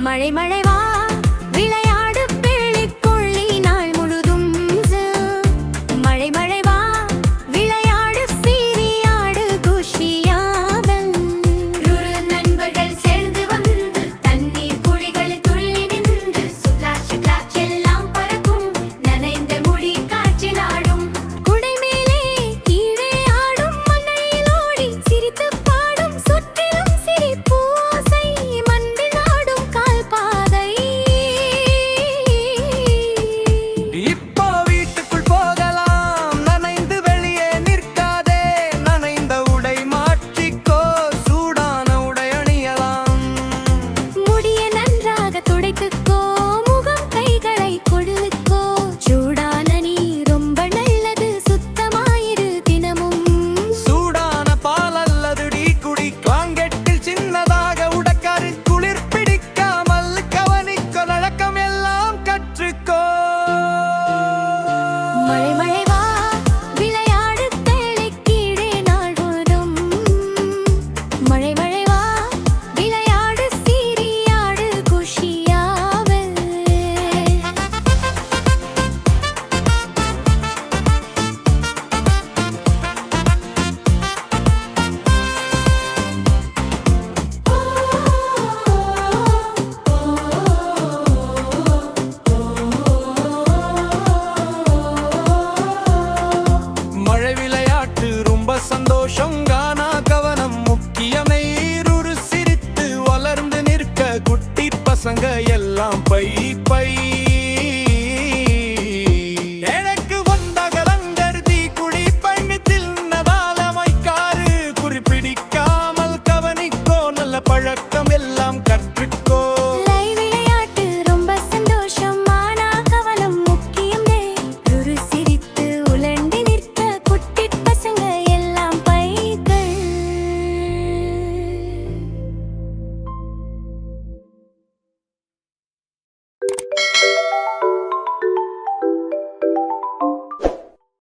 மழை மழை வா விளையாடு பிள்ளைக்குள்ளி நாள் முழுதும் மழை மழை வா விளையாடு சீரியாடு குஷியாவல் நண்பர்கள் சேர்ந்து வந்து தண்ணீர் குழிகளில் துள்ளி நின்று சுற்றாச்சு காற்றெல்லாம் பறக்கும் நனைந்த முடி காற்றில் ஆடும் குடை மேலே கீழே ஆடும் மண்ணில் ஓடி சிரித்து பாடும் சுற்றிலும் சிரிப்பு ஓசை மண்ணில் ஆடும் கால் பாதை இப்போ வீட்டுக்குள் போகலாம் நனைந்து வெளியே நிற்காதே நனைந்த உடை மாற்றிக்கோ சூடான உடை அணியலாம் முடிய நன்றாக துடைத்துக்கோ முகம் கைகளை கொழுவிக்கோ சூடான நீர் ரொம்ப நல்லது சுத்தமாயிரு தினமும் சூடான பால் அல்லது டீ குடி காங்கெட்டில் சின்னதாக உடக்காரு குளிர் பிடிக்காமல் கவனிக்கோ நடக்கம் எல்லாம் கற்றுக்கோ மழை மழை வா விளையாடு தேளைக்கீழே நாள் முழுதும் மழை மழை வா விளையாடு சீரியாடு குஷியாவல் மழை விளையாட்டு ரொம்ப சந்தோஷம் கானா கவனம் முக்கியமே ஒரு சிரித்து வளர்ந்து நிற்க குட்டி பசங்க எல்லாம் பை